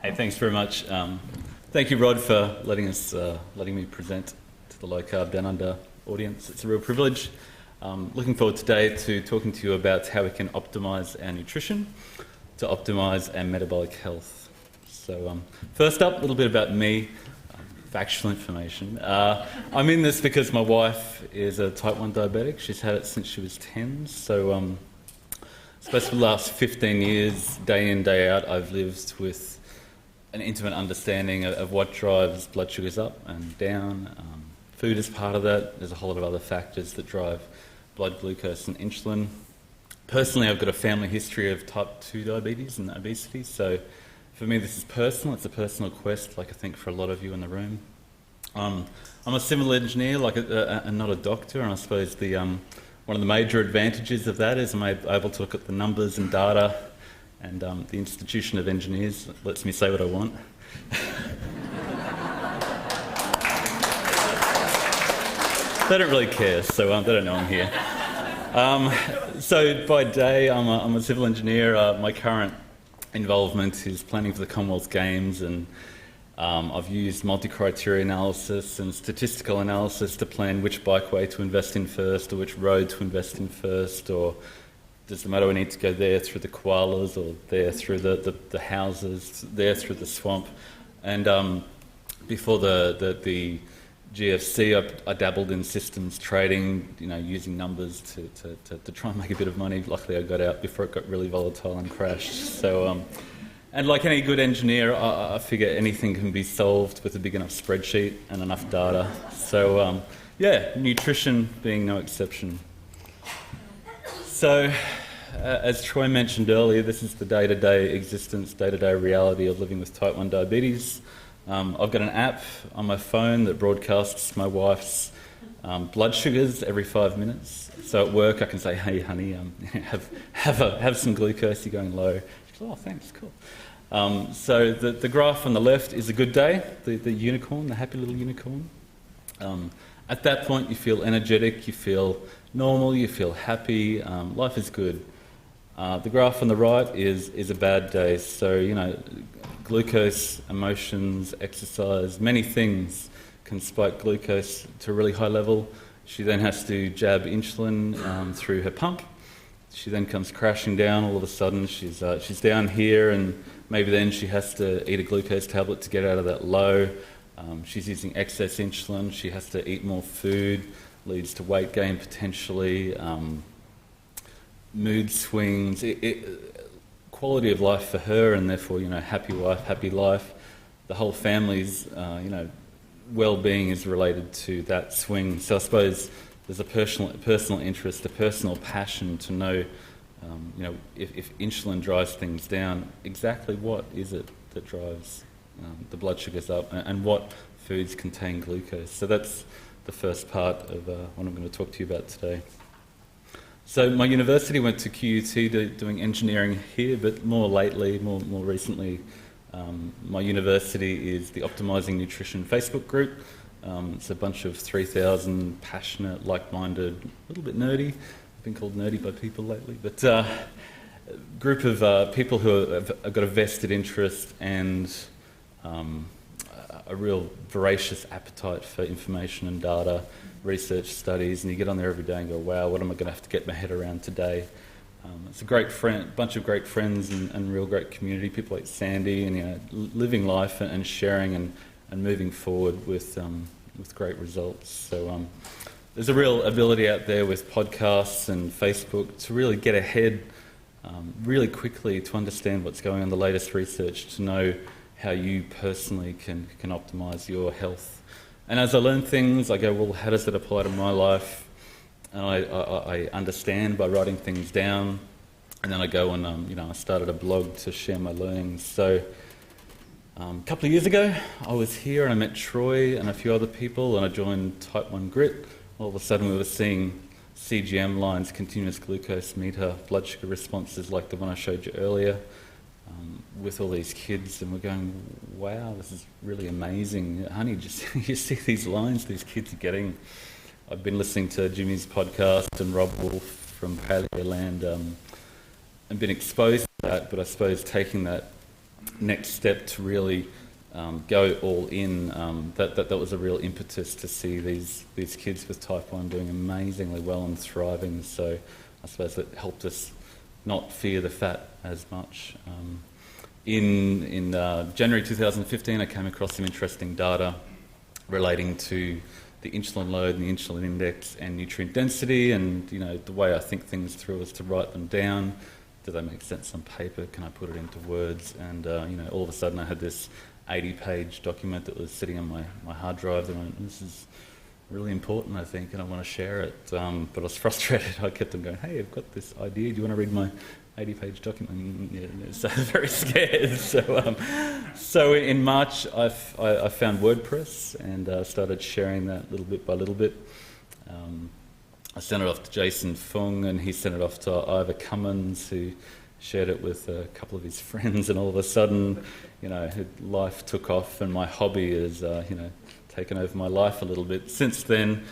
Hey, thanks very much. Thank you, Rod, for letting me present to the Low Carb Down Under audience. It's a real privilege. Looking forward today to talking to you about how we can optimise our nutrition to optimise our metabolic health. So first up, a little bit about me, factual information. I'm in this because my wife is a type 1 diabetic. She's had it since she was 10. So I suppose for the last 15 years, day in, day out, I've lived with an intimate understanding of what drives blood sugars up and down. Food is part of that. There's a whole lot of other factors that drive blood glucose and insulin. Personally, I've got a family history of type 2 diabetes and obesity, so for me this is personal. It's a personal quest, like I think for a lot of you in the room. I'm a civil engineer, and not a doctor, and I suppose the one of the major advantages of that is I'm able to look at the numbers and data, and the Institution of Engineers lets me say what I want. They don't really care, so they don't know I'm here. So by day, I'm a civil engineer. My current involvement is planning for the Commonwealth Games, and I've used multi-criteria analysis and statistical analysis to plan which bikeway to invest in first, or which road to invest in first, or does the motorway need to go there through the koalas, or there through the houses, there through the swamp. And before the GFC, I dabbled in systems trading, using numbers to try and make a bit of money. Luckily, I got out before it got really volatile and crashed. So, and like any good engineer, I figure anything can be solved with a big enough spreadsheet and enough data. So, nutrition being no exception. So, as Troy mentioned earlier, this is the day-to-day existence, day-to-day reality of living with type 1 diabetes. I've got an app on my phone that broadcasts my wife's blood sugars every 5 minutes. So at work I can say, "Hey honey, have some glucose, you're going low." She goes, "Oh thanks, cool." So the graph on the left is a good day, the unicorn, the happy little unicorn. At that point you feel energetic, you feel normal, you feel happy, life is good. The graph on the right is a bad day. So, glucose, emotions, exercise, many things can spike glucose to a really high level. She then has to jab insulin through her pump. She then comes crashing down. All of a sudden she's down here, and maybe then she has to eat a glucose tablet to get out of that low. She's using excess insulin. She has to eat more food, leads to weight gain potentially, mood swings, quality of life for her, and therefore, happy wife, happy life. The whole family's, well-being is related to that swing. So I suppose there's a personal interest, a personal passion to know, if insulin drives things down, exactly what is it that drives the blood sugars up, and what foods contain glucose. So that's the first part of what I'm going to talk to you about today. So my university went to QUT doing engineering here, but more recently, my university is the Optimising Nutrition Facebook group. It's a bunch of 3,000 passionate, like-minded, a little bit nerdy. I've been called nerdy by people lately, but group of people who have got a vested interest and a real voracious appetite for information and data, research studies, and you get on there every day and go, wow, what am I going to have to get my head around today? It's a great bunch of great friends and real great community, people like Sandy, and living life and sharing and moving forward with great results. So there's a real ability out there with podcasts and Facebook to really get ahead really quickly, to understand what's going on, the latest research, to know how you personally can optimise your health. And as I learn things, I go, well, how does that apply to my life? And I understand by writing things down, and then I go and I started a blog to share my learnings. So a couple of years ago, I was here and I met Troy and a few other people, and I joined Type 1 Grit. All of a sudden, we were seeing CGM lines, continuous glucose meter, blood sugar responses like the one I showed you earlier, with all these kids, and we're going, wow, this is really amazing. Honey, just you see these lines these kids are getting. I've been listening to Jimmy's podcast and Rob Wolf from Paleo Land, and been exposed to that, but I suppose taking that next step to really go all in. That was a real impetus to see these kids with type 1 doing amazingly well and thriving. So I suppose it helped us not fear the fat as much. In January 2015, I came across some interesting data relating to the insulin load and the insulin index and nutrient density, and the way I think things through is to write them down. Do they make sense on paper? Can I put it into words? And all of a sudden I had this 80-page document that was sitting on my hard drive, and I went, this is really important, I think, and I want to share it. But I was frustrated. I kept on going, hey, I've got this idea. Do you want to read my 80-page document? Yeah, so I was very scared. So in March, I found WordPress and started sharing that little bit by little bit. I sent it off to Jason Fung, and he sent it off to Ivor Cummins, who shared it with a couple of his friends, and all of a sudden, life took off, and my hobby has, taken over my life a little bit. Since then,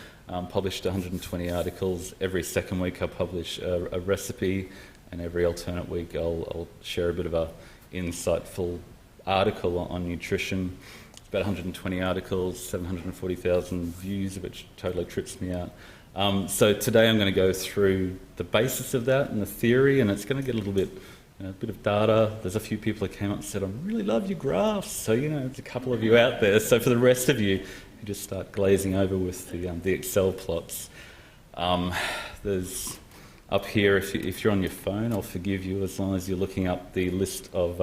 published 120 articles. Every second week I publish a recipe, and every alternate week I'll share a bit of a insightful article on nutrition. It's about 120 articles, 740,000 views, which totally trips me out. So today I'm going to go through the basis of that and the theory, and it's going to get a little bit, a bit of data. There's a few people that came up and said, I really love your graphs. So, there's a couple of you out there. So for the rest of you, you just start glazing over with the Excel plots. There's up here, if you're on your phone, I'll forgive you as long as you're looking up the list of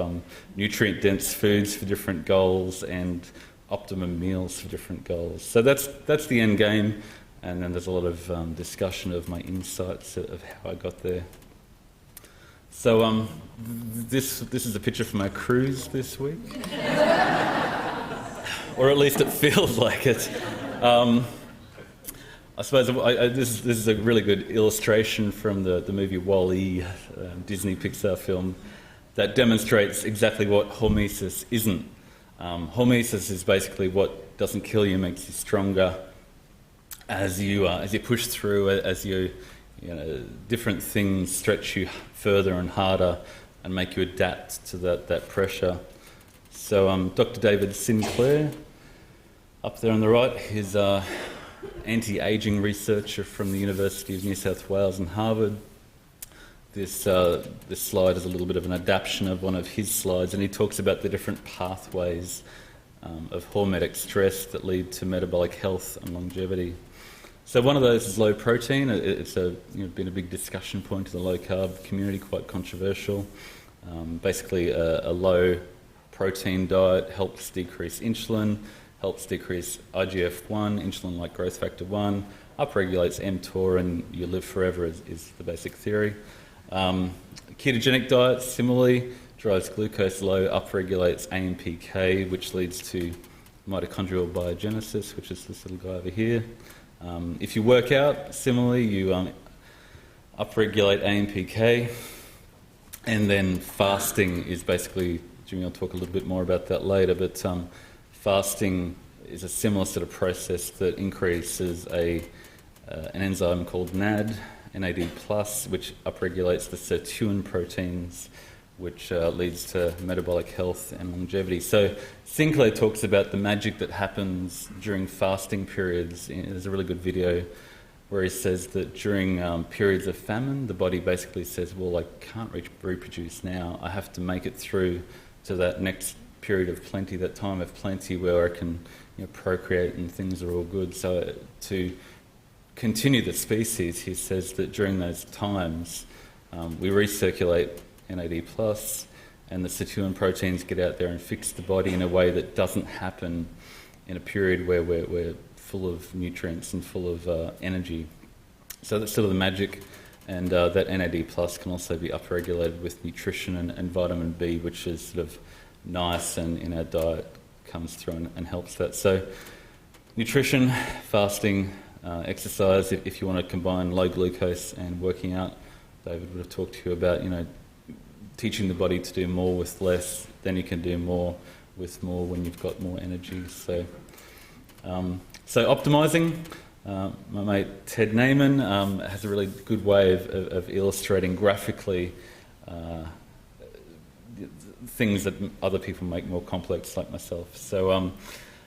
nutrient-dense foods for different goals and optimum meals for different goals. So that's the end game. And then there's a lot of discussion of my insights of how I got there. So this is a picture from our cruise this week, or at least it feels like it. I suppose this is a really good illustration from the movie WALL-E, Disney Pixar film, that demonstrates exactly what hormesis isn't. Hormesis is basically what doesn't kill you, makes you stronger. As you push through, as different things stretch you further and harder and make you adapt to that pressure. So Dr. David Sinclair, up there on the right, he's an anti-aging researcher from the University of New South Wales and Harvard. This slide is a little bit of an adaptation of one of his slides, and he talks about the different pathways of hormetic stress that lead to metabolic health and longevity. So one of those is low protein. It's been a big discussion point in the low carb community, quite controversial. Basically, a low protein diet helps decrease insulin, helps decrease IGF-1, insulin-like growth factor 1, upregulates mTOR, and you live forever is the basic theory. Ketogenic diet, similarly, drives glucose low, upregulates AMPK, which leads to mitochondrial biogenesis, which is this little guy over here. If you work out, similarly, you upregulate AMPK, and then fasting is basically, Jimmy will talk a little bit more about that later, but fasting is a similar sort of process that increases an enzyme called NAD+, which upregulates the sirtuin proteins, which leads to metabolic health and longevity. So Sinclair talks about the magic that happens during fasting periods. There's a really good video where he says that during periods of famine, the body basically says, well, I can't reproduce now. I have to make it through to that next period of plenty, that time of plenty where I can procreate and things are all good. So to continue the species, he says that during those times, we recirculate NAD+, and the sirtuin proteins get out there and fix the body in a way that doesn't happen in a period where we're full of nutrients and full of energy. So that's sort of the magic, and that NAD+ can also be upregulated with nutrition and vitamin B, which is sort of nice and in our diet comes through and helps that. So nutrition, fasting, exercise, if you want to combine low glucose and working out, David would have talked to you about, teaching the body to do more with less, then you can do more with more when you've got more energy. So optimizing, my mate Ted Naiman has a really good way of illustrating graphically things that other people make more complex, like myself. So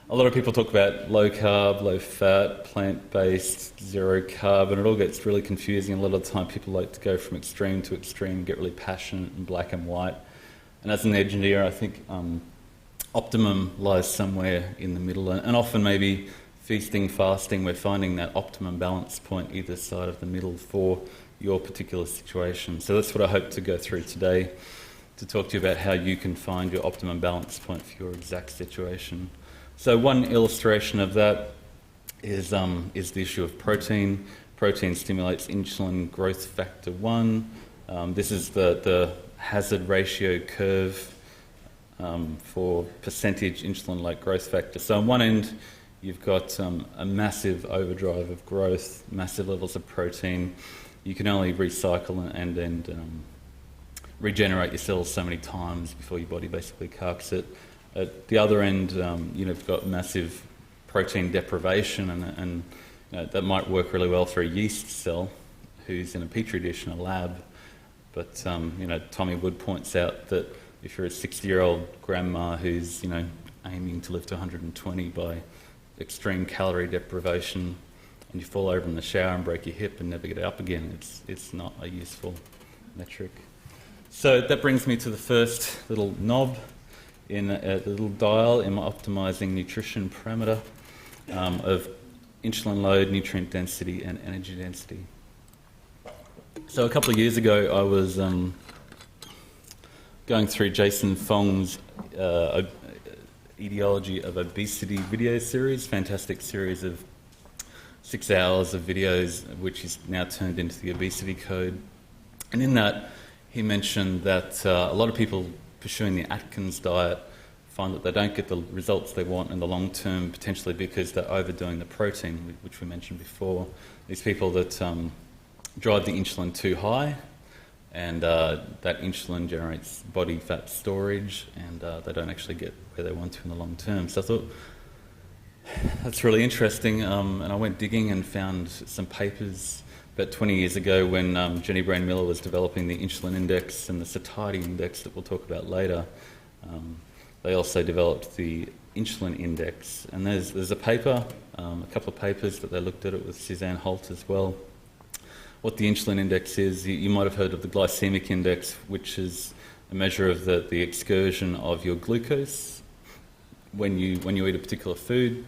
a lot of people talk about low carb, low fat, plant-based, zero carb, and it all gets really confusing. A lot of the time people like to go from extreme to extreme, get really passionate and black and white. And as an engineer, I think optimum lies somewhere in the middle, and often maybe feasting, fasting, we're finding that optimum balance point either side of the middle for your particular situation. So that's what I hope to go through today, to talk to you about how you can find your optimum balance point for your exact situation. So one illustration of that is the issue of protein. Protein stimulates insulin growth factor 1. This is the hazard ratio curve for percentage insulin-like growth factor. So on one end, you've got a massive overdrive of growth, massive levels of protein. You can only recycle and regenerate your cells so many times before your body basically carks it. At the other end, you've got massive protein deprivation, and that might work really well for a yeast cell who's in a petri dish in a lab. But Tommy Wood points out that if you're a 60-year-old grandma who's aiming to live to 120 by extreme calorie deprivation, and you fall over in the shower and break your hip and never get up again, it's not a useful metric. So that brings me to the first little knob in a little dial in my optimizing nutrition parameter of insulin load, nutrient density, and energy density. So a couple of years ago, I was going through Jason Fong's Etiology of Obesity video series, fantastic series of 6 hours of videos, which is now turned into the Obesity Code. And in that, he mentioned that a lot of people pursuing the Atkins diet find that they don't get the results they want in the long term, potentially because they're overdoing the protein, which we mentioned before. These people that drive the insulin too high, and that insulin generates body fat storage, and they don't actually get where they want to in the long term. So I thought, that's really interesting, and I went digging and found some papers about 20 years ago when Jenny Brain Miller was developing the insulin index and the satiety index that we'll talk about later. They also developed the insulin index, and there's a paper, a couple of papers that they looked at it with Suzanne Holt as well. What the insulin index is, you might have heard of the glycemic index, which is a measure of the excursion of your glucose when you eat a particular food.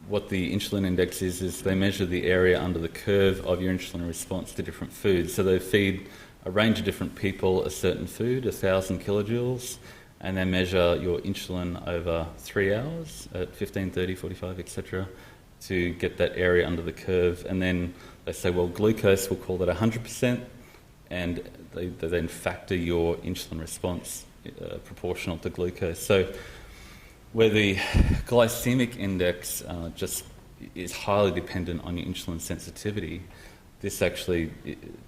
What the insulin index is they measure the area under the curve of your insulin response to different foods. So they feed a range of different people a certain food, 1,000 kilojoules, and they measure your insulin over 3 hours at 15, 30, 45, etc., to get that area under the curve. And then they say, well, glucose, we'll call that 100%, and they then factor your insulin response proportional to glucose. So where the glycemic index just is highly dependent on your insulin sensitivity, this actually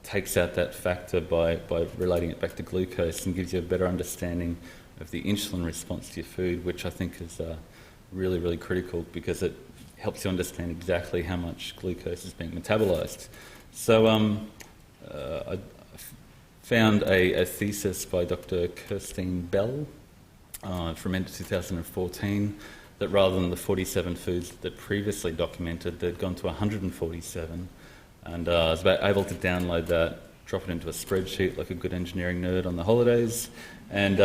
takes out that factor by relating it back to glucose and gives you a better understanding of the insulin response to your food, which I think is really, really critical because it helps you understand exactly how much glucose is being metabolized. So I found a thesis by Dr. Kirstine Bell from end of 2014 that rather than the 47 foods that previously documented, they'd gone to 147. And I was able to download that, drop it into a spreadsheet like a good engineering nerd on the holidays, and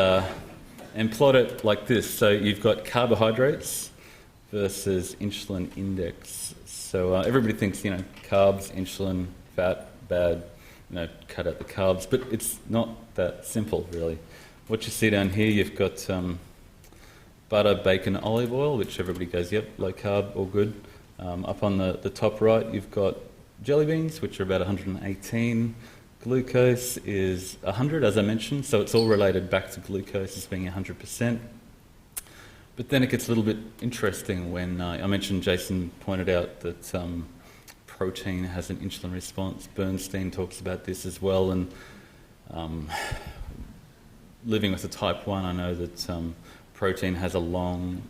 plot it like this. So you've got carbohydrates versus insulin index. So everybody thinks, carbs, insulin, fat, bad, cut out the carbs, but it's not that simple, really. What you see down here, you've got butter, bacon, olive oil, which everybody goes, yep, low carb, all good. Up on the top right, you've got jelly beans, which are about 118. Glucose is 100, as I mentioned, so it's all related back to glucose as being 100%. But then it gets a little bit interesting when I mentioned Jason pointed out that protein has an insulin response. Bernstein talks about this as well, and living with a type 1, I know that protein has a long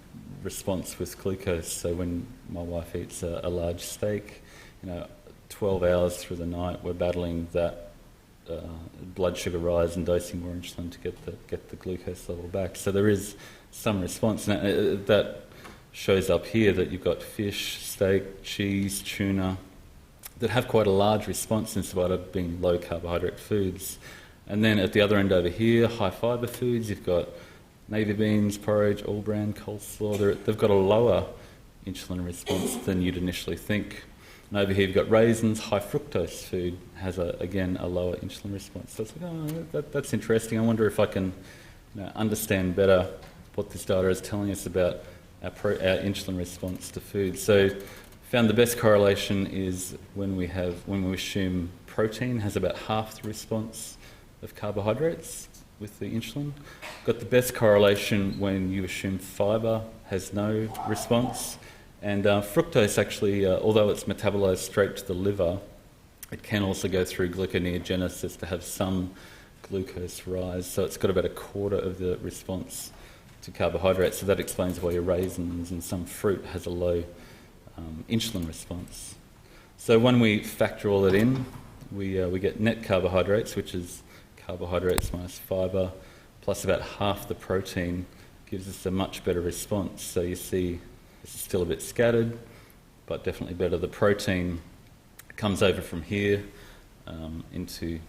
response with glucose. So when my wife eats a large steak, 12 hours through the night, we're battling that blood sugar rise and dosing more insulin to get the glucose level back. So there is some response. Now, that shows up here that you've got fish, steak, cheese, tuna that have quite a large response in spite of being low carbohydrate foods. And then at the other end over here, high fibre foods, you've got navy beans, porridge, all bran, coleslaw. They've got a lower insulin response than you'd initially think. And over here you've got raisins, high fructose food has, again, a lower insulin response. So it's like, that's interesting. I wonder if I can understand better what this data is telling us about our insulin response to food. So found the best correlation is when we assume protein has about half the response of carbohydrates with the insulin. Got the best correlation when you assume fibre has no response. And fructose actually, although it's metabolised straight to the liver, it can also go through gluconeogenesis to have some glucose rise. So it's got about a quarter of the response to carbohydrates. So that explains why your raisins and some fruit has a low insulin response. So when we factor all that in, we get net carbohydrates, which is carbohydrates minus fibre, plus about half the protein, gives us a much better response. So you see this is still a bit scattered, but definitely better. The protein comes over from here into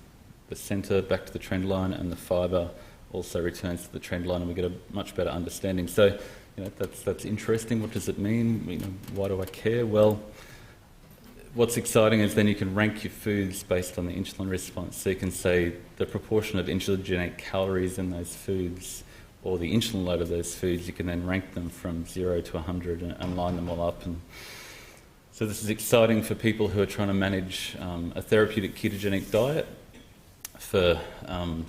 the centre, back to the trend line, and the fibre also returns to the trend line, and we get a much better understanding. So, that's interesting. What does it mean? Why do I care? Well, what's exciting is then you can rank your foods based on the insulin response. So you can say the proportion of insulinogenic calories in those foods, or the insulin load of those foods. You can then rank them from 0 to 100 and line them all up. And so this is exciting for people who are trying to manage a therapeutic ketogenic diet for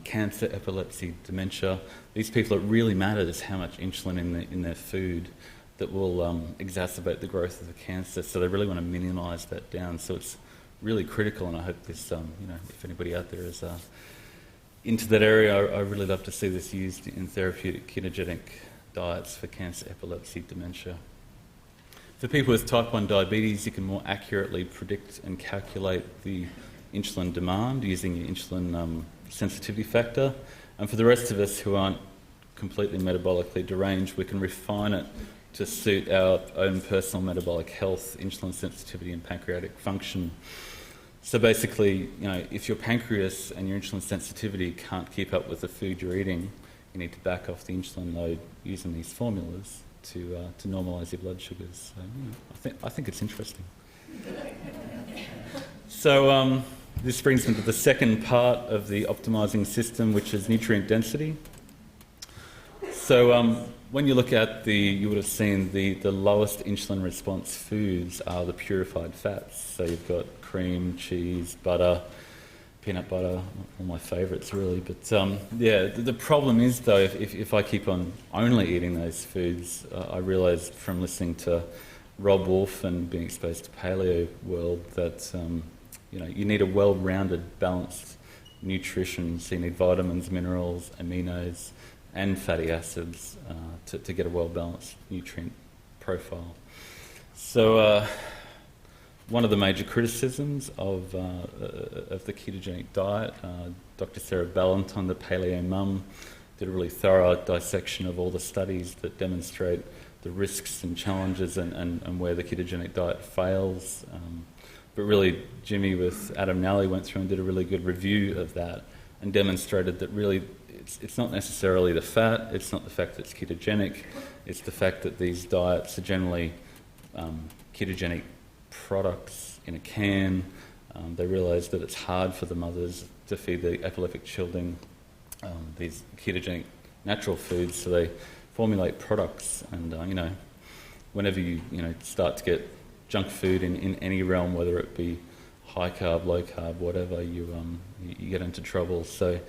cancer, epilepsy, dementia. These people, it really matters how much insulin in their food that will exacerbate the growth of the cancer. So they really want to minimise that down. So it's really critical, and I hope this, if anybody out there is into that area, I really love to see this used in therapeutic ketogenic diets for cancer, epilepsy, dementia. For people with type 1 diabetes, you can more accurately predict and calculate the insulin demand using your insulin sensitivity factor. And for the rest of us who aren't completely metabolically deranged, we can refine it to suit our own personal metabolic health, insulin sensitivity and pancreatic function. So basically, if your pancreas and your insulin sensitivity can't keep up with the food you're eating, you need to back off the insulin load using these formulas to normalise your blood sugars. So, I think it's interesting. So this brings me to the second part of the optimising system, which is nutrient density. So when you look at you would have seen the lowest insulin response foods are the purified fats. So you've got cream, cheese, butter, peanut butter, all my favourites really. But the problem is though, if I keep on only eating those foods, I realised from listening to Rob Wolf and being exposed to Paleo World that you need a well-rounded, balanced nutrition. So you need vitamins, minerals, aminos, and fatty acids to get a well-balanced nutrient profile. So one of the major criticisms of the ketogenic diet, Dr. Sarah Ballantyne, the paleo mum, did a really thorough dissection of all the studies that demonstrate the risks and challenges and where the ketogenic diet fails. But really, Jimmy with Adam Nally went through and did a really good review of that and demonstrated that really it's not necessarily the fat, it's not the fact that it's ketogenic, it's the fact that these diets are generally ketogenic products in a can. They realised that it's hard for the mothers to feed the epileptic children these ketogenic natural foods, so they formulate products. And whenever you start to get junk food in any realm, whether it be high carb, low carb, whatever, you get into trouble. So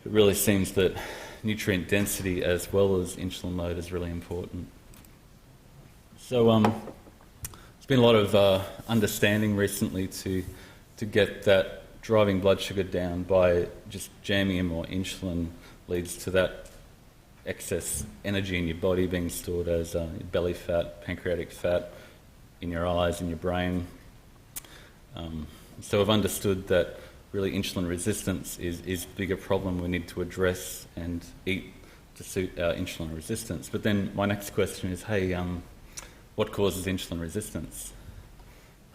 it really seems that nutrient density as well as insulin load is really important. So there's been a lot of understanding recently to get that driving blood sugar down by just jamming in more insulin leads to that excess energy in your body being stored as belly fat, pancreatic fat, in your eyes, in your brain. So I've understood that really insulin resistance is the bigger problem we need to address and eat to suit our insulin resistance. But then my next question is, hey, what causes insulin resistance?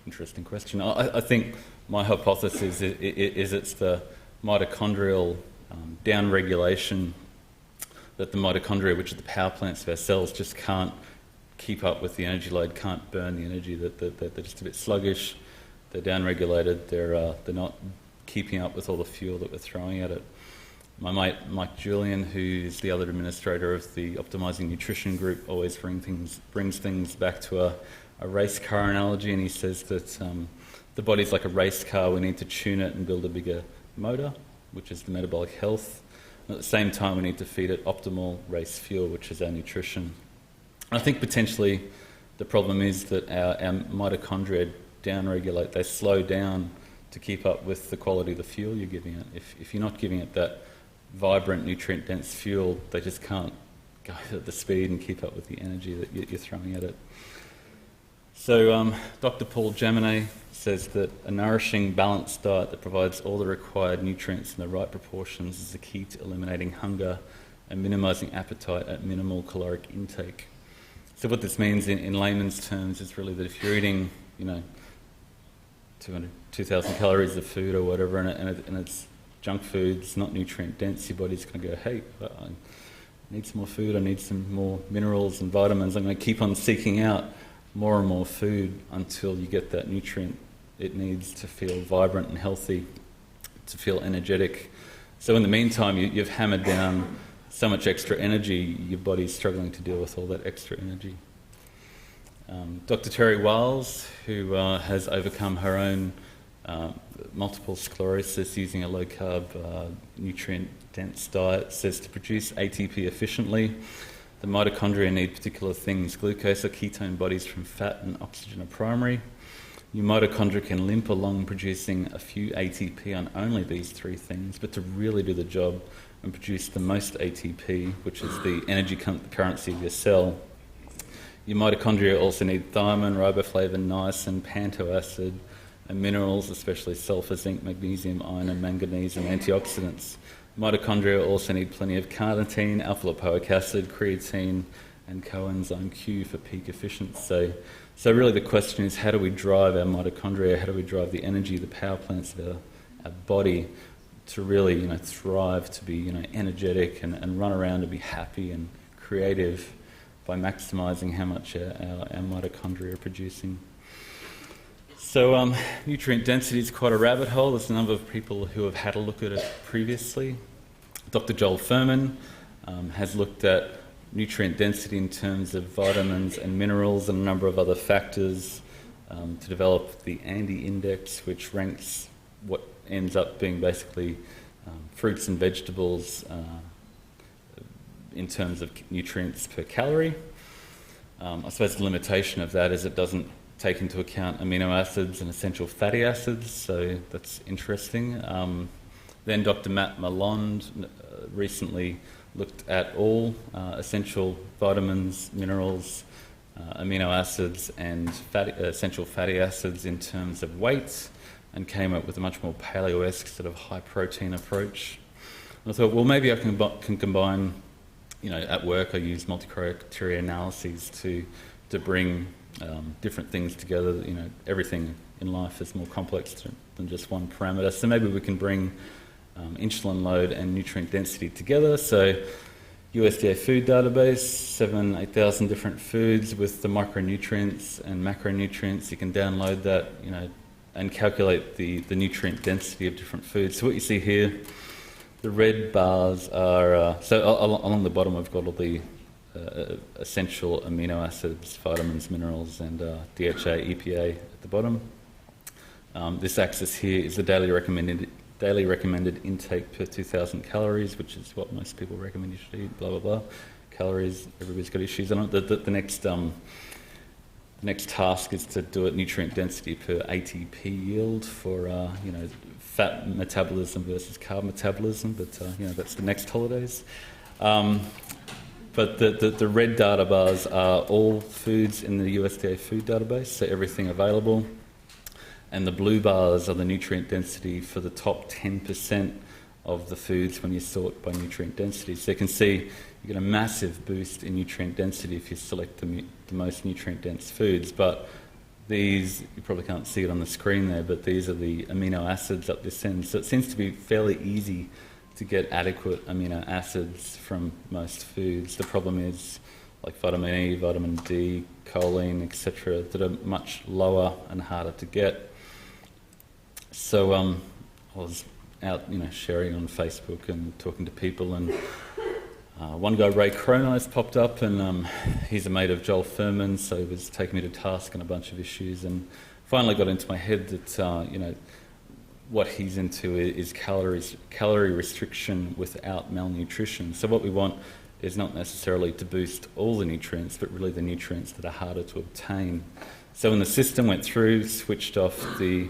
Interesting question. I think my hypothesis is it's the mitochondrial downregulation that the mitochondria, which are the power plants of our cells, just can't keep up with the energy load, can't burn the energy, that they're just a bit sluggish, they're downregulated, they're not keeping up with all the fuel that we're throwing at it. My mate Mike Julian, who's the other administrator of the Optimising Nutrition group, always brings things back to a race car analogy, and he says that the body's like a race car. We need to tune it and build a bigger motor, which is the metabolic health. And at the same time, we need to feed it optimal race fuel, which is our nutrition. And I think potentially the problem is that our mitochondria downregulate. They slow down to keep up with the quality of the fuel you're giving it. If you're not giving it that vibrant, nutrient-dense fuel, they just can't go at the speed and keep up with the energy that you're throwing at it. So Dr. Paul Jaminet says that a nourishing, balanced diet that provides all the required nutrients in the right proportions is the key to eliminating hunger and minimising appetite at minimal caloric intake. So what this means in layman's terms is really that if you're eating, 2,000 calories of food or whatever, and it's junk food, it's not nutrient dense, your body's going to go, hey, I need some more food, I need some more minerals and vitamins. I'm going to keep on seeking out more and more food until you get that nutrient it needs to feel vibrant and healthy, to feel energetic. So in the meantime, you've hammered down so much extra energy, your body's struggling to deal with all that extra energy. Dr. Terry Wiles, who has overcome her own multiple sclerosis using a low-carb, nutrient-dense diet, says to produce ATP efficiently, the mitochondria need particular things. Glucose or ketone bodies from fat and oxygen are primary. Your mitochondria can limp along producing a few ATP on only these three things, but to really do the job and produce the most ATP, which is the energy currency of your cell, your mitochondria also need thiamine, riboflavin, niacin, panto acid, and minerals, especially sulfur, zinc, magnesium, iron, and manganese, and antioxidants. Mitochondria also need plenty of carnitine, alpha-lipoic acid, creatine, and coenzyme Q for peak efficiency. So really the question is, how do we drive our mitochondria? How do we drive the energy, the power plants of our body to really, thrive, to be, energetic and run around and be happy and creative by maximising how much our mitochondria are producing? So nutrient density is quite a rabbit hole. There's a number of people who have had a look at it previously. Dr. Joel Fuhrman has looked at nutrient density in terms of vitamins and minerals and a number of other factors to develop the ANDI index, which ranks what ends up being basically fruits and vegetables in terms of nutrients per calorie. I suppose the limitation of that is it doesn't take into account amino acids and essential fatty acids, so that's interesting. Then Dr. Matt Malond recently looked at all essential vitamins, minerals, amino acids and essential fatty acids in terms of weight, and came up with a much more paleo-esque sort of high protein approach. And I thought, well, maybe I can combine, at work I use multi-criteria analyses to bring different things together. Everything in life is more complex than just one parameter. So maybe we can bring insulin load and nutrient density together. So USDA food database, 8,000 different foods with the micronutrients and macronutrients. You can download that, and calculate the nutrient density of different foods. So what you see here, the red bars are, along the bottom we've got all the essential amino acids, vitamins, minerals, and DHA, EPA at the bottom. This axis here is the daily recommended intake per 2,000 calories, which is what most people recommend you should eat, blah, blah, blah. Calories, everybody's got issues on it. The next task is to do it nutrient density per ATP yield for, fat metabolism versus carb metabolism, but, that's the next holidays. But the red data bars are all foods in the USDA food database, so everything available. And the blue bars are the nutrient density for the top 10% of the foods when you sort by nutrient density. So you can see you get a massive boost in nutrient density if you select the most nutrient dense foods. But these, you probably can't see it on the screen there, but these are the amino acids up this end. So it seems to be fairly easy to get adequate amino acids from most foods. The problem is, like vitamin E, vitamin D, choline, etc., that are much lower and harder to get. So I was out, sharing on Facebook and talking to people, and one guy, Ray Cronise, popped up, and he's a mate of Joel Fuhrman, so he was taking me to task on a bunch of issues, and finally got into my head that what he's into is calorie restriction without malnutrition. So what we want is not necessarily to boost all the nutrients, but really the nutrients that are harder to obtain. So when the system went through, switched off the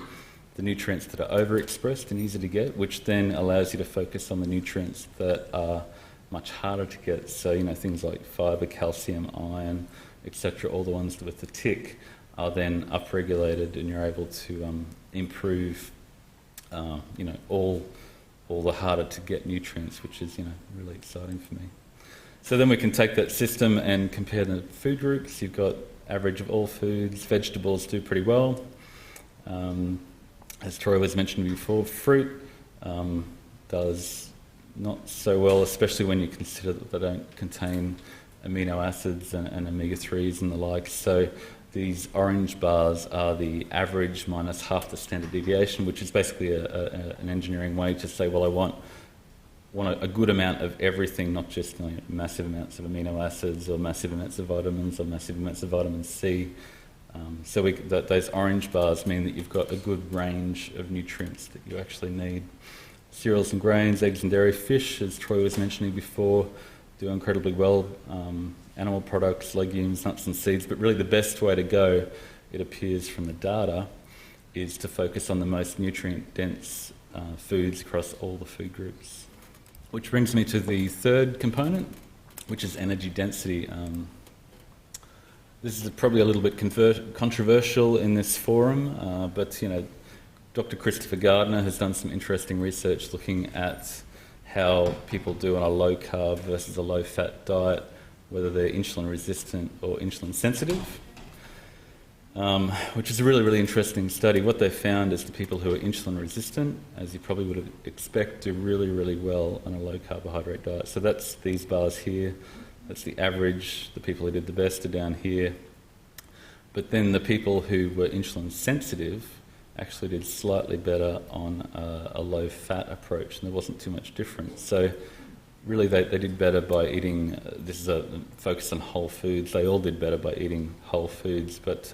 nutrients that are overexpressed and easy to get, which then allows you to focus on the nutrients that are much harder to get. So, things like fibre, calcium, iron, etc., all the ones with the tick are then upregulated, and you're able to improve, all the harder to get nutrients, which is, really exciting for me. So then we can take that system and compare the food groups. You've got average of all foods. Vegetables do pretty well. As Troy was mentioning before, fruit does not so well, especially when you consider that they don't contain amino acids and omega-3s and the like. So these orange bars are the average minus half the standard deviation, which is basically an engineering way to say, well, I want a good amount of everything, not just massive amounts of amino acids or massive amounts of vitamins or massive amounts of vitamin C. So those orange bars mean that you've got a good range of nutrients that you actually need. Cereals and grains, eggs and dairy, fish, as Troy was mentioning before, do incredibly well. Animal products, legumes, nuts and seeds, but really the best way to go, it appears from the data, is to focus on the most nutrient-dense foods across all the food groups. Which brings me to the third component, which is energy density. This is probably a little bit controversial in this forum, but Dr. Christopher Gardner has done some interesting research looking at how people do on a low-carb versus a low-fat diet, whether they're insulin resistant or insulin sensitive, which is a really, really interesting study. What they found is the people who are insulin resistant, as you probably would expect, do really, really well on a low-carbohydrate diet. So that's these bars here. That's the average. The people who did the best are down here. But then the people who were insulin sensitive actually did slightly better on a low-fat approach, and there wasn't too much difference. So really they did better by eating, this is a focus on whole foods, they all did better by eating whole foods, but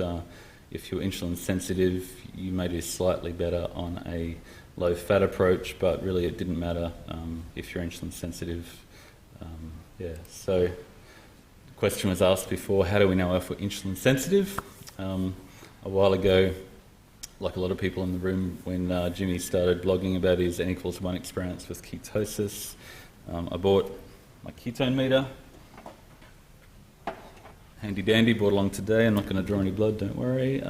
if you're insulin sensitive, you may do slightly better on a low-fat approach, but really it didn't matter if you're insulin sensitive. So the question was asked before, how do we know if we're insulin sensitive? A while ago, like a lot of people in the room, when Jimmy started blogging about his N=1 experience with ketosis, I bought my ketone meter, handy dandy, brought along today. I'm not going to draw any blood, don't worry.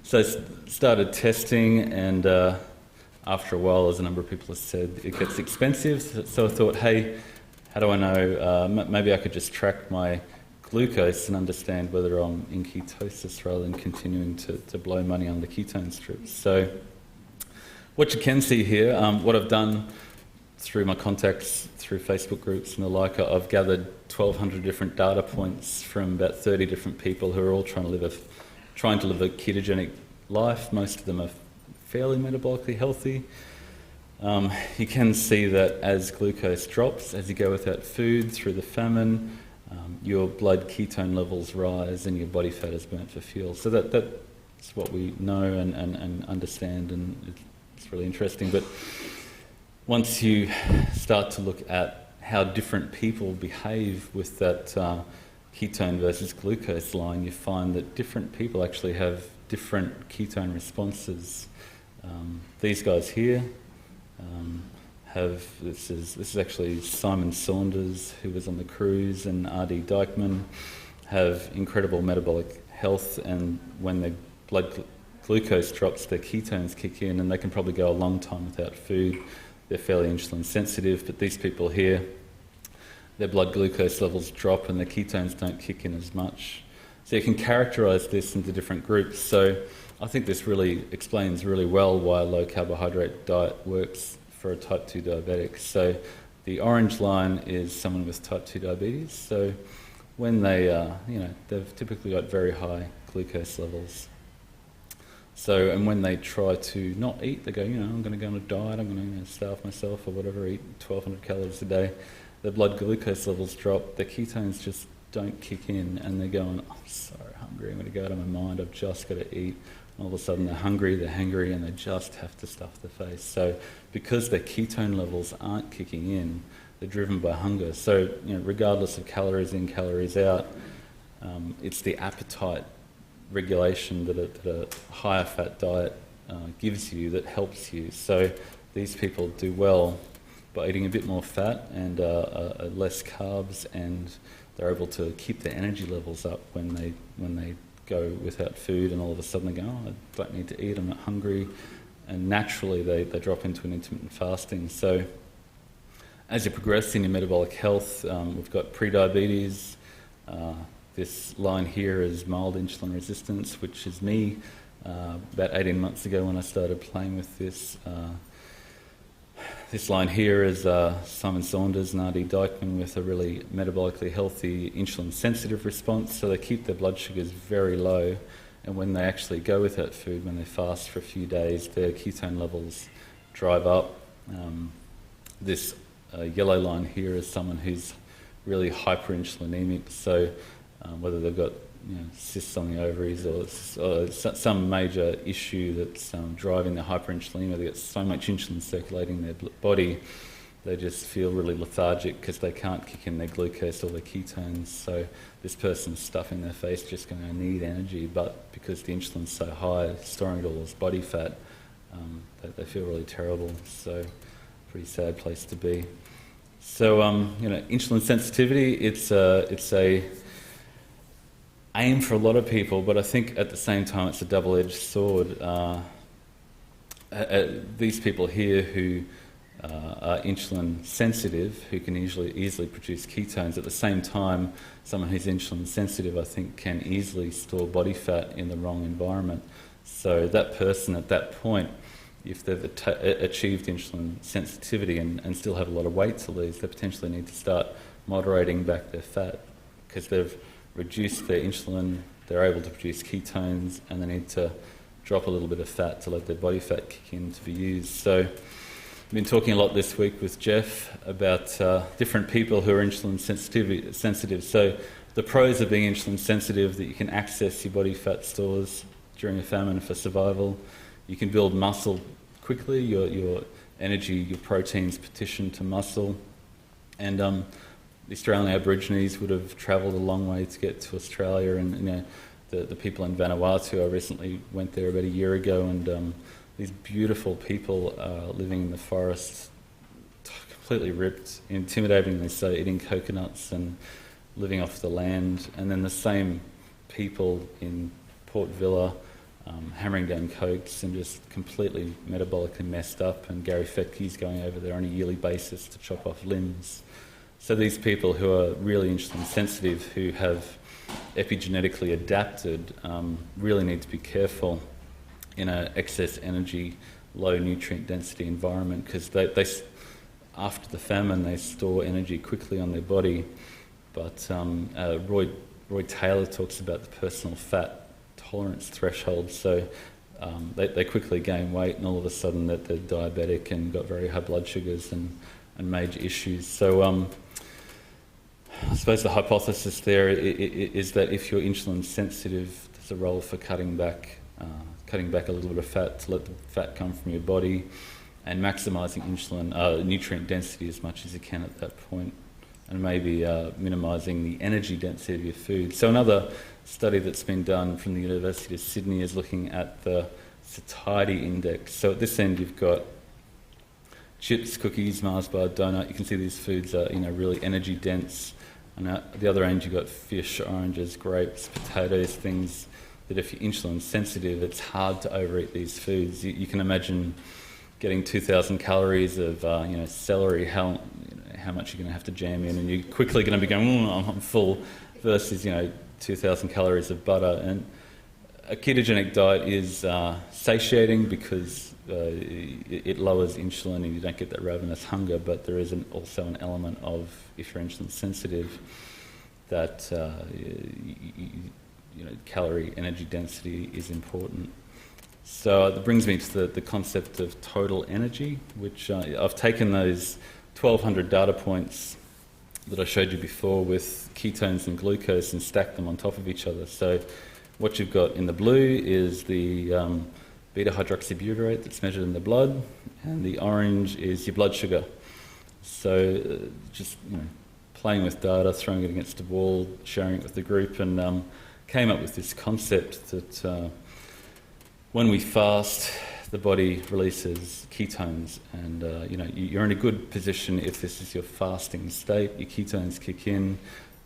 So I started testing, and after a while, as a number of people have said, it gets expensive. So I thought, hey, how do I know? Maybe I could just track my glucose and understand whether I'm in ketosis rather than continuing to blow money on the ketone strips. So what you can see here, what I've done through my contacts, through Facebook groups and the like, I've gathered 1,200 different data points from about 30 different people who are all trying to live a ketogenic life. Most of them are fairly metabolically healthy. You can see that as glucose drops, as you go without food through the famine, your blood ketone levels rise and your body fat is burnt for fuel. So that's what we know and understand, and it's really interesting. But once you start to look at how different people behave with that ketone versus glucose line, you find that different people actually have different ketone responses. These guys here this is actually Simon Saunders, who was on the cruise, and R.D. Dykman, have incredible metabolic health, and when their blood glucose drops, their ketones kick in, and they can probably go a long time without food. They're fairly insulin sensitive, but these people here, their blood glucose levels drop and their ketones don't kick in as much. So you can characterise this into different groups. So I think this really explains really well why a low carbohydrate diet works for a type 2 diabetic. So the orange line is someone with type 2 diabetes. So when they, they've typically got very high glucose levels. So, and when they try to not eat, they go, I'm going to go on a diet, I'm going to starve myself or whatever, eat 1,200 calories a day. Their blood glucose levels drop, their ketones just don't kick in, and they're going, I'm so hungry, I'm going to go out of my mind, I've just got to eat. And all of a sudden they're hungry, they're hangry, and they just have to stuff their face. So because their ketone levels aren't kicking in, they're driven by hunger. So, regardless of calories in, calories out, it's the appetite regulation that a higher fat diet gives you that helps you. So these people do well by eating a bit more fat and less carbs, and they're able to keep their energy levels up when they go without food, and all of a sudden they go, I don't need to eat, I'm not hungry, and naturally they drop into an intermittent fasting. So as you progress in your metabolic health, we've got pre-diabetes. This line here is mild insulin resistance, which is me about 18 months ago when I started playing with this. This line here is Simon Saunders and R.D. Dykman with a really metabolically healthy insulin-sensitive response. So they keep their blood sugars very low, and when they actually go without food, when they fast for a few days, their ketone levels drive up. This yellow line here is someone who's really hyperinsulinemic. So whether they've got cysts on the ovaries or some major issue that's driving their hyperinsulinemia, they get so much insulin circulating in their body, they just feel really lethargic because they can't kick in their glucose or their ketones. So this person's stuffing their face, just going, I need energy, but because the insulin's so high, storing it all as body fat, they feel really terrible. So pretty sad place to be. So insulin sensitivity, it's a aim for a lot of people, but I think at the same time it's a double-edged sword. These people here who are insulin sensitive, who can easily produce ketones, at the same time someone who's insulin sensitive, I think, can easily store body fat in the wrong environment. So that person at that point, if they've achieved insulin sensitivity and still have a lot of weight to lose, they potentially need to start moderating back their fat because they've reduce their insulin, they're able to produce ketones, and they need to drop a little bit of fat to let their body fat kick in to be used. So I've been talking a lot this week with Jeff about different people who are insulin sensitive. So the pros of being insulin sensitive, that you can access your body fat stores during a famine for survival. You can build muscle quickly, your energy, your proteins petition to muscle. And the Australian Aborigines would have travelled a long way to get to Australia, and the people in Vanuatu, I recently went there about a year ago, and these beautiful people living in the forest, completely ripped, intimidatingly so, eating coconuts and living off the land. And then the same people in Port Villa hammering down cokes and just completely metabolically messed up, and Gary Fettke's going over there on a yearly basis to chop off limbs. So these people who are really insulin sensitive, who have epigenetically adapted, really need to be careful in an excess energy, low nutrient density environment, because they after the famine they store energy quickly on their body. But Roy Taylor talks about the personal fat tolerance threshold. So they quickly gain weight, and all of a sudden that they're diabetic and got very high blood sugars and major issues. So I suppose the hypothesis there is that if you're insulin sensitive, there's a role for cutting back a little bit of fat to let the fat come from your body, and maximising insulin nutrient density as much as you can at that point, and maybe minimising the energy density of your food. So another study that's been done from the University of Sydney is looking at the satiety index. So at this end you've got chips, cookies, Mars bar, donut. You can see these foods are really energy dense. And at the other end you've got fish, oranges, grapes, potatoes, things that if you're insulin sensitive, it's hard to overeat these foods. You can imagine getting 2,000 calories of celery, how much you're going to have to jam in, and you're quickly going to be going, I'm full, versus 2,000 calories of butter. And a ketogenic diet is satiating because it lowers insulin and you don't get that ravenous hunger, but there is also an element of, if you're insulin sensitive, that calorie energy density is important. So that brings me to the concept of total energy, which I've taken those 1,200 data points that I showed you before with ketones and glucose and stacked them on top of each other. So what you've got in the blue is the beta-hydroxybutyrate that's measured in the blood, and the orange is your blood sugar. So just playing with data, throwing it against the wall, sharing it with the group, and came up with this concept that when we fast, the body releases ketones, and you're in a good position if this is your fasting state. Your ketones kick in,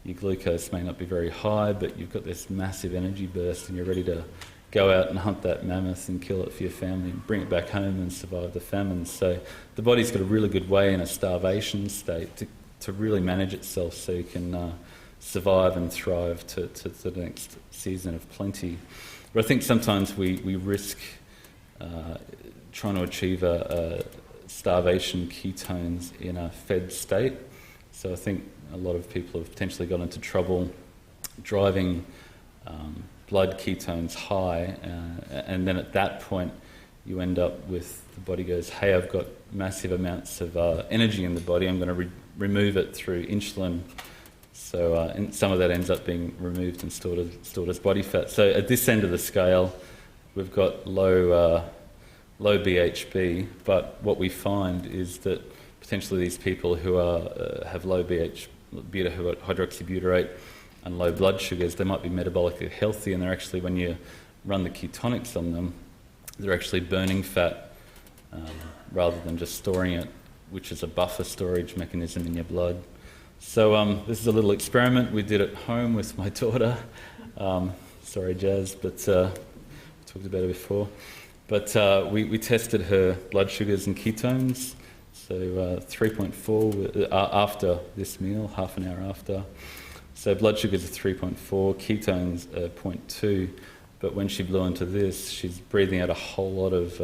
your glucose may not be very high, but you've got this massive energy burst, and you're ready to go out and hunt that mammoth and kill it for your family and bring it back home and survive the famine. So the body's got a really good way in a starvation state to really manage itself so you can survive and thrive to the next season of plenty. But I think sometimes we risk trying to achieve a starvation ketones in a fed state. So I think a lot of people have potentially got into trouble driving blood ketones high, and then at that point you end up with the body goes, hey, I've got massive amounts of energy in the body, I'm going to remove it through insulin. So and some of that ends up being removed and stored as body fat. So at this end of the scale, we've got low BHB, but what we find is that potentially these people who have low beta-hydroxybutyrate and low blood sugars, they might be metabolically healthy, and they're actually, when you run the ketonics on them, they're actually burning fat rather than just storing it, which is a buffer storage mechanism in your blood. So this is a little experiment we did at home with my daughter. Sorry, Jazz, but we talked about it before. But we tested her blood sugars and ketones. So 3.4 after this meal, half an hour after. So blood sugars are 3.4, ketones are 0.2. But when she blew into this, she's breathing out a whole lot of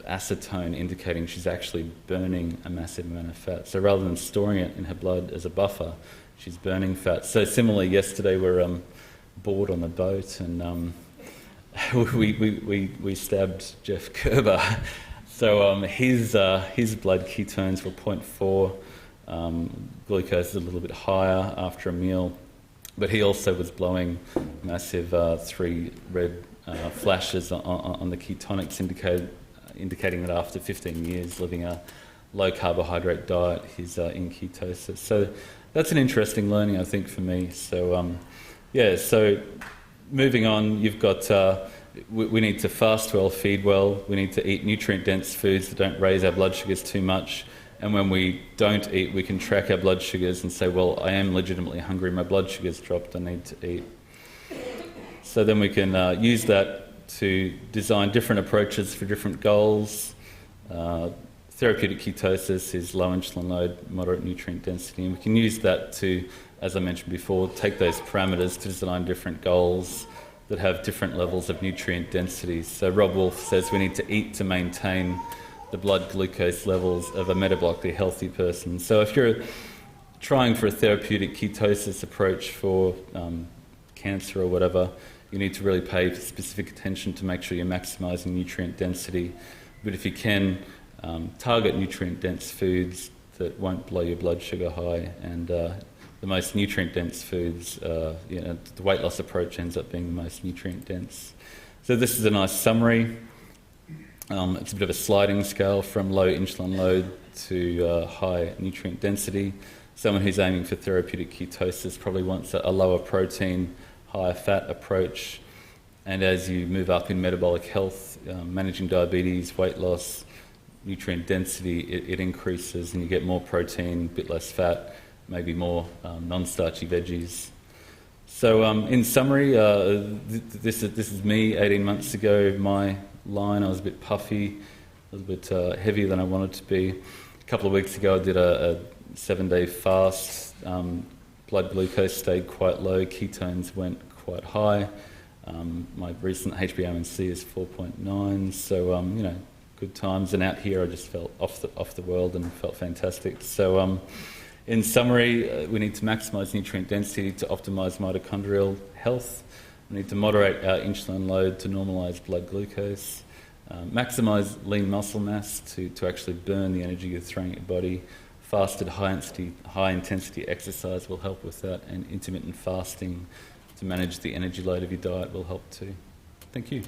acetone, indicating she's actually burning a massive amount of fat. So rather than storing it in her blood as a buffer, she's burning fat. So similarly, yesterday we were bored on the boat, and we stabbed Jeff Kerber. So his blood ketones were 0.4, glucose is a little bit higher after a meal, but he also was blowing massive 3 red flashes on the ketonics, indicating that after 15 years living a low-carbohydrate diet, he's in ketosis. So that's an interesting learning, I think, for me. So so moving on, you've got we need to fast well, feed well, we need to eat nutrient-dense foods that don't raise our blood sugars too much, and when we don't eat, we can track our blood sugars and say, well, I am legitimately hungry, my blood sugar's dropped, I need to eat. So then we can use that to design different approaches for different goals. Therapeutic ketosis is low insulin load, moderate nutrient density, and we can use that to, as I mentioned before, take those parameters to design different goals that have different levels of nutrient density. So Rob Wolf says we need to eat to maintain the blood glucose levels of a metabolically healthy person. So if you're trying for a therapeutic ketosis approach for cancer or whatever, you need to really pay specific attention to make sure you're maximising nutrient density. But if you can, target nutrient-dense foods that won't blow your blood sugar high, and the most nutrient-dense foods, the weight loss approach ends up being the most nutrient-dense. So this is a nice summary. It's a bit of a sliding scale from low insulin load to high nutrient density. Someone who's aiming for therapeutic ketosis probably wants a lower protein, higher fat approach. And as you move up in metabolic health, managing diabetes, weight loss, nutrient density, it increases, and you get more protein, a bit less fat, maybe more non-starchy veggies. So in summary, this is me 18 months ago. My line, I was a bit puffy, a little bit heavier than I wanted to be. A couple of weeks ago I did a 7-day fast. Blood glucose stayed quite low, ketones went quite high. My recent HbA1c is 4.9, so you know, good times. And out here I just felt off the world and felt fantastic. So in summary, we need to maximise nutrient density to optimise mitochondrial health. We need to moderate our insulin load to normalise blood glucose. Maximise lean muscle mass to actually burn the energy you're throwing at your body. Fasted high intensity exercise will help with that, and intermittent fasting to manage the energy load of your diet will help too. Thank you.